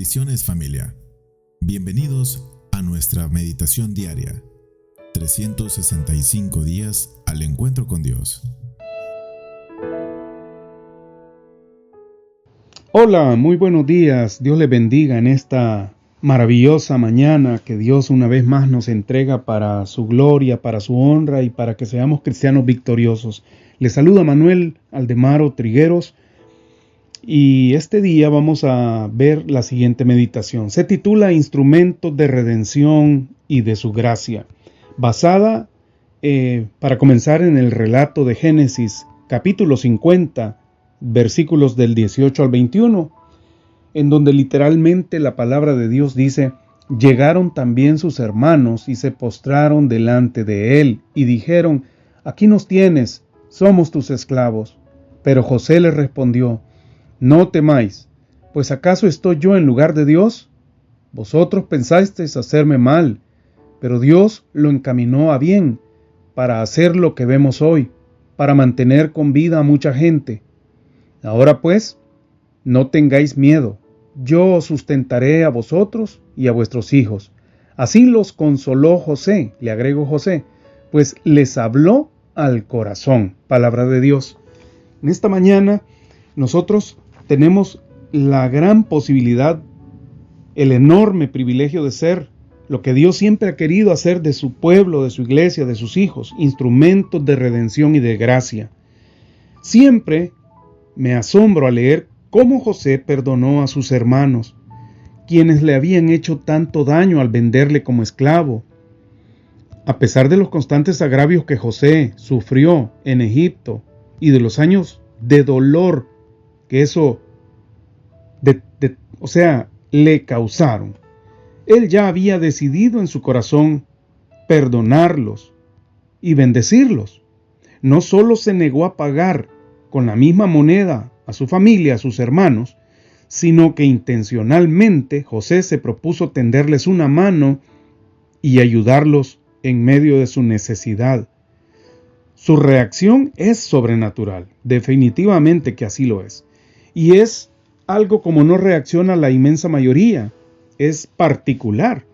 Bendiciones familia. Bienvenidos a nuestra meditación diaria. 365 días al encuentro con Dios. Hola, muy buenos días. Dios les bendiga en esta maravillosa mañana que Dios una vez más nos entrega para su gloria, para su honra y para que seamos cristianos victoriosos. Les saluda Manuel Aldemaro Trigueros y este día vamos a ver la siguiente meditación. Se titula Instrumentos de Redención y de su Gracia, basada, para comenzar, en el relato de Génesis, capítulo 50, versículos del 18 al 21, en donde literalmente la palabra de Dios dice: llegaron también sus hermanos y se postraron delante de él y dijeron: aquí nos tienes, somos tus esclavos. Pero José les respondió: no temáis, pues ¿acaso estoy yo en lugar de Dios? Vosotros pensasteis hacerme mal, pero Dios lo encaminó a bien, para hacer lo que vemos hoy, para mantener con vida a mucha gente. Ahora pues, no tengáis miedo, yo os sustentaré a vosotros y a vuestros hijos. Así los consoló José, le agrego José, pues les habló al corazón. Palabra de Dios. En esta mañana nosotros tenemos la gran posibilidad, el enorme privilegio de ser lo que Dios siempre ha querido hacer de su pueblo, de su iglesia, de sus hijos, instrumentos de redención y de gracia. Siempre me asombro al leer cómo José perdonó a sus hermanos, quienes le habían hecho tanto daño al venderle como esclavo. A pesar de los constantes agravios que José sufrió en Egipto y de los años de dolor que eso le causaron, él ya había decidido en su corazón perdonarlos y bendecirlos. No solo se negó a pagar con la misma moneda a su familia, a sus hermanos, sino que intencionalmente José se propuso tenderles una mano y ayudarlos en medio de su necesidad. Su reacción es sobrenatural, definitivamente que así lo es. Y es algo como no reacciona la inmensa mayoría, es particular.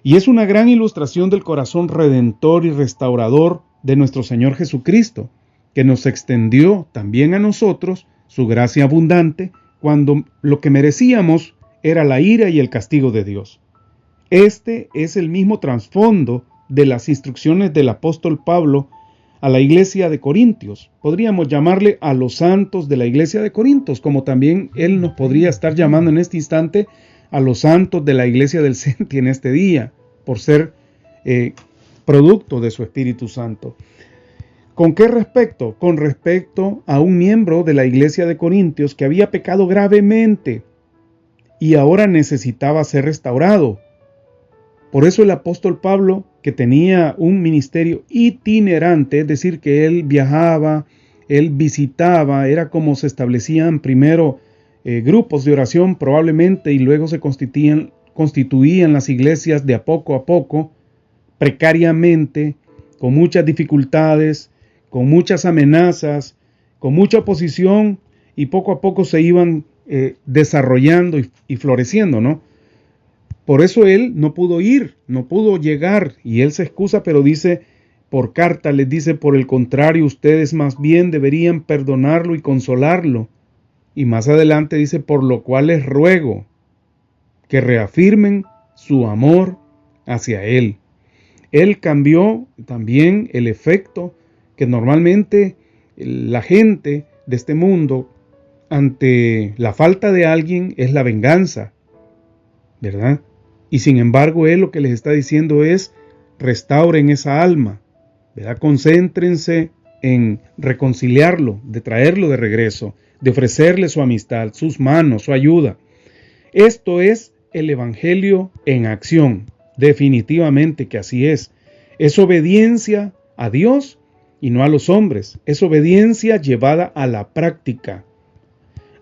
Y es una gran ilustración del corazón redentor y restaurador de nuestro Señor Jesucristo, que nos extendió también a nosotros su gracia abundante cuando lo que merecíamos era la ira y el castigo de Dios. Este es el mismo trasfondo de las instrucciones del apóstol Pablo a la iglesia de Corintios. Podríamos llamarle a los santos de la iglesia de Corintios, como también él nos podría estar llamando en este instante a los santos de la iglesia del Senti en este día, por ser producto de su Espíritu Santo. ¿Con qué respecto? Con respecto a un miembro de la iglesia de Corintios que había pecado gravemente y ahora necesitaba ser restaurado. Por eso el apóstol Pablo, que tenía un ministerio itinerante, es decir, que él viajaba, él visitaba, era como se establecían primero grupos de oración probablemente y luego se constituían las iglesias de a poco, precariamente, con muchas dificultades, con muchas amenazas, con mucha oposición, y poco a poco se iban desarrollando y floreciendo, ¿no? Por eso él no pudo ir, no pudo llegar, y él se excusa, pero dice, por carta les dice: por el contrario, ustedes más bien deberían perdonarlo y consolarlo. Y más adelante dice: por lo cual les ruego que reafirmen su amor hacia él. Él cambió también el efecto que normalmente la gente de este mundo, ante la falta de alguien, es la venganza, ¿verdad? Y sin embargo, él lo que les está diciendo es: restauren esa alma, ¿verdad? Concéntrense en reconciliarlo, de traerlo de regreso, de ofrecerle su amistad, sus manos, su ayuda. Esto es el Evangelio en acción. Definitivamente que así es. Es obediencia a Dios y no a los hombres. Es obediencia llevada a la práctica.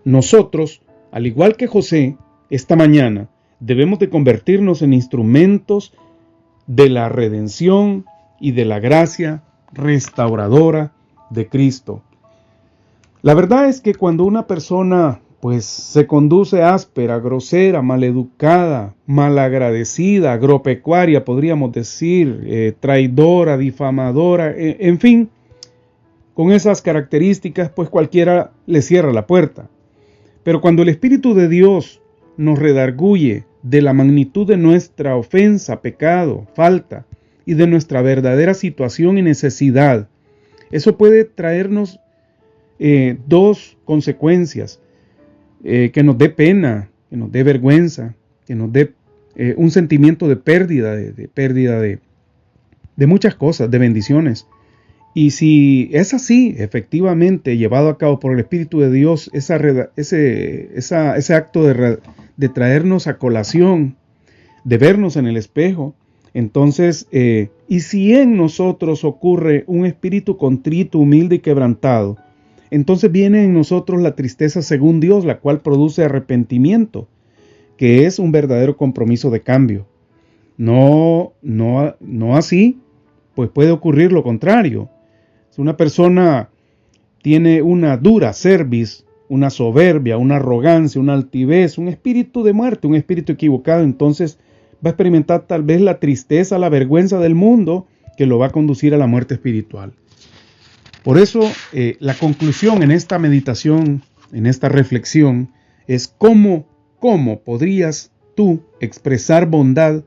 Nosotros, al igual que José, esta mañana, debemos de convertirnos en instrumentos de la redención y de la gracia restauradora de Cristo. La verdad es que cuando una persona pues se conduce áspera, grosera, maleducada, malagradecida, agropecuaria, podríamos decir, traidora, difamadora, en fin, con esas características, pues cualquiera le cierra la puerta. Pero cuando el Espíritu de Dios nos redarguye de la magnitud de nuestra ofensa, pecado, falta y de nuestra verdadera situación y necesidad, eso puede traernos dos consecuencias. Que nos dé pena, que nos dé vergüenza, que nos dé un sentimiento de pérdida, de muchas cosas, de bendiciones. Y si es así, efectivamente, llevado a cabo por el Espíritu de Dios, ese acto de traernos a colación, de vernos en el espejo, entonces, y si en nosotros ocurre un espíritu contrito, humilde y quebrantado, entonces viene en nosotros la tristeza según Dios, la cual produce arrepentimiento, que es un verdadero compromiso de cambio. No así, pues puede ocurrir lo contrario. Si una persona tiene una dura cerviz, una soberbia, una arrogancia, una altivez, un espíritu de muerte, un espíritu equivocado, entonces va a experimentar tal vez la tristeza, la vergüenza del mundo que lo va a conducir a la muerte espiritual. Por eso, la conclusión en esta meditación, en esta reflexión, es cómo podrías tú expresar bondad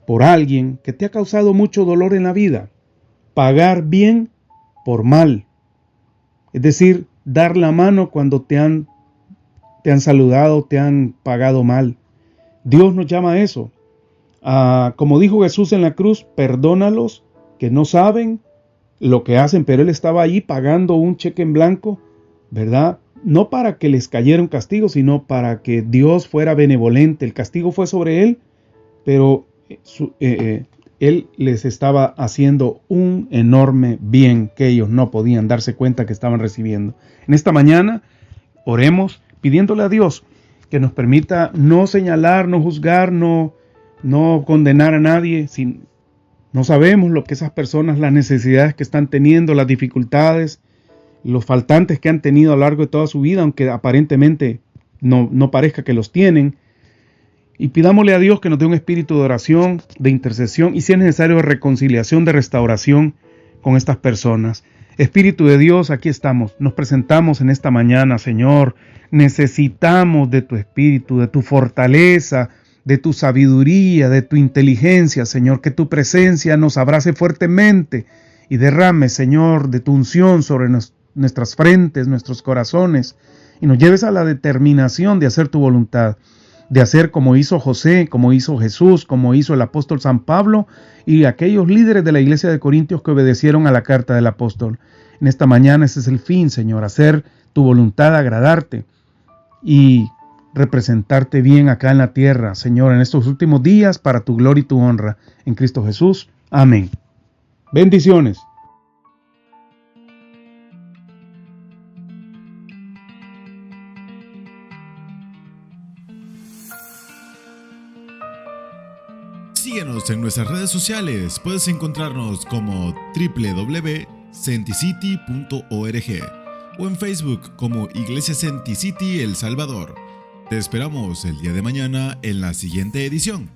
por alguien que te ha causado mucho dolor en la vida. Pagar bien por mal. Es decir, dar la mano cuando te han saludado, te han pagado mal. Dios nos llama a eso. Como dijo Jesús en la cruz, perdónalos que no saben lo que hacen, pero Él estaba allí pagando un cheque en blanco, ¿verdad? No para que les cayera un castigo, sino para que Dios fuera benevolente. El castigo fue sobre Él, pero Él les estaba haciendo un enorme bien que ellos no podían darse cuenta que estaban recibiendo. En esta mañana, oremos pidiéndole a Dios que nos permita no señalar, no juzgar, no condenar a nadie. No sabemos lo que esas personas, las necesidades que están teniendo, las dificultades, los faltantes que han tenido a lo largo de toda su vida, aunque aparentemente no parezca que los tienen. Y pidámosle a Dios que nos dé un espíritu de oración, de intercesión y si es necesario de reconciliación, de restauración con estas personas. Espíritu de Dios, aquí estamos, nos presentamos en esta mañana, Señor. Necesitamos de tu espíritu, de tu fortaleza, de tu sabiduría, de tu inteligencia, Señor, que tu presencia nos abrace fuertemente y derrame, Señor, de tu unción sobre nuestras frentes, nuestros corazones, y nos lleves a la determinación de hacer tu voluntad, de hacer como hizo José, como hizo Jesús, como hizo el apóstol San Pablo y aquellos líderes de la iglesia de Corintios que obedecieron a la carta del apóstol. En esta mañana ese es el fin, Señor, hacer tu voluntad, agradarte y representarte bien acá en la tierra, Señor, en estos últimos días para tu gloria y tu honra. En Cristo Jesús. Amén. Bendiciones. Síguenos en nuestras redes sociales. Puedes encontrarnos como www.senticity.org o en Facebook como Iglesia Senticity El Salvador. Te esperamos el día de mañana en la siguiente edición.